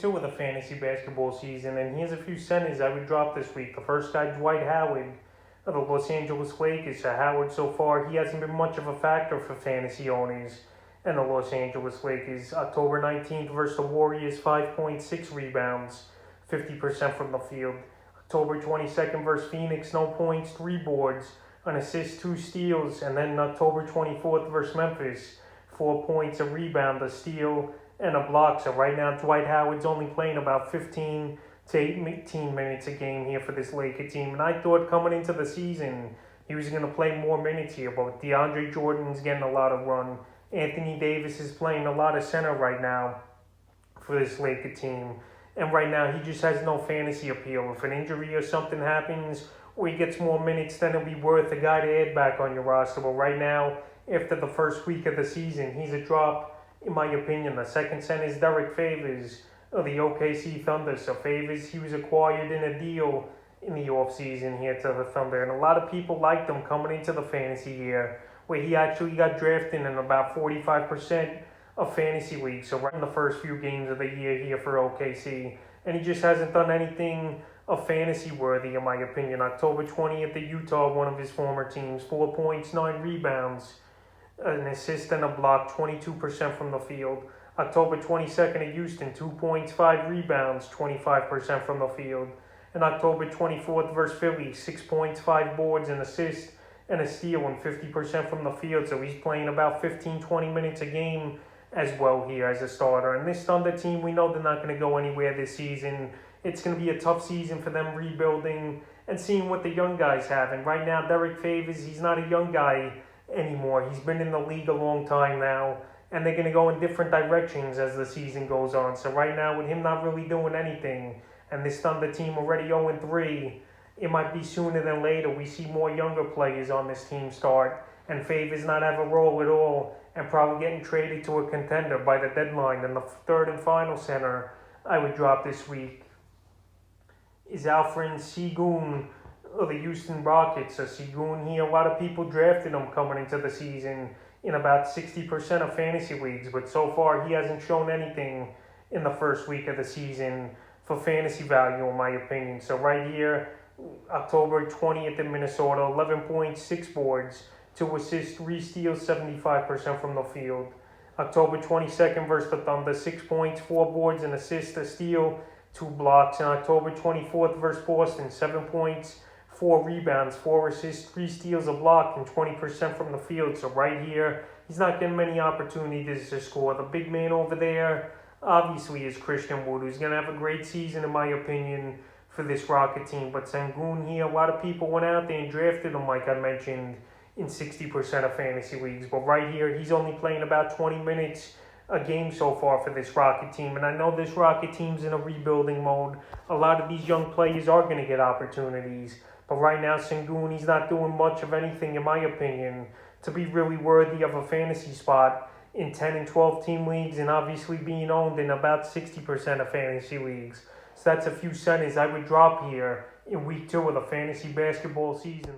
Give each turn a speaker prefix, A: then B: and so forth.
A: 2 of the fantasy basketball season, and here's a few centers I would drop this week. The first guy, Dwight Howard of the Los Angeles Lakers. So Howard, so far, he hasn't been much of a factor for fantasy owners and the Los Angeles Lakers. October 19th versus the Warriors, 5.6 rebounds, 50% from the field. October 22nd versus Phoenix, no points, 3 boards, an assist, 2 steals. And then October 24th versus Memphis, 4 points, a rebound, a steal, and a block. So right now, Dwight Howard's only playing about 15 to 18 minutes a game here for this Laker team. And I thought coming into the season, he was going to play more minutes here. But DeAndre Jordan's getting a lot of run. Anthony Davis is playing a lot of center right now for this Laker team. And right now, he just has no fantasy appeal. If an injury or something happens, or he gets more minutes, then it'll be worth a guy to add back on your roster. But right now, after the first week of the season, he's a drop, in my opinion. The second center is Derek Favors of the OKC Thunder. So Favors, he was acquired in a deal in the offseason here to the Thunder. And a lot of people liked him coming into the fantasy year, where he actually got drafted in about 45% of fantasy leagues. So right in the first few games of the year here for OKC. And he just hasn't done anything of fantasy worthy, in my opinion. October 20th at Utah, one of his former teams, 4 points, 9 rebounds, an assist and a block, 22% from the field. October 22nd at Houston, 2 points, 5 rebounds, 25% from the field. And October 24th versus Philly, 6 points, 5 boards, an assist, and a steal, and 50% from the field. So he's playing about 15-20 minutes a game as well here as a starter. And this Thunder team, we know they're not going to go anywhere this season. It's going to be a tough season for them rebuilding and seeing what the young guys have. And right now, Derek Favors, he's not a young guy anymore. He's been in the league a long time now, and they're going to go in different directions as the season goes on. So right now, with him not really doing anything, and this Thunder team already 0-3, it might be sooner than later we see more younger players on this team start, and Favors not have a role at all, and probably getting traded to a contender by the deadline. And the third and final center I would drop this week is Alperen Sengun of the Houston Rockets. So Sengun here, a lot of people drafted him coming into the season in about 60% of fantasy leagues, but so far he hasn't shown anything in the first week of the season for fantasy value, in my opinion. So right here, October 20th in Minnesota, 11.6 boards, 2 assists, 3 steals, 75% from the field. October 22nd versus the Thunder, 6 points, 4 boards, an assist, a steal, 2 blocks. And October 24th versus Boston, 7 points, 4 rebounds, 4 assists, 3 steals, a block, and 20% from the field. So right here, he's not getting many opportunities to score. The big man over there, obviously, is Christian Wood, who's going to have a great season, in my opinion, for this Rocket team. But Sengun here, a lot of people went out there and drafted him, like I mentioned, in 60% of fantasy leagues. But right here, he's only playing about 20 minutes a game so far for this Rocket team. And I know this Rocket team's in a rebuilding mode. A lot of these young players are going to get opportunities. But right now, Sengun, he's not doing much of anything, in my opinion, to be really worthy of a fantasy spot in 10 and 12 team leagues, and obviously being owned in about 60% of fantasy leagues. So that's a few centers I would drop here in week 2 of the fantasy basketball season.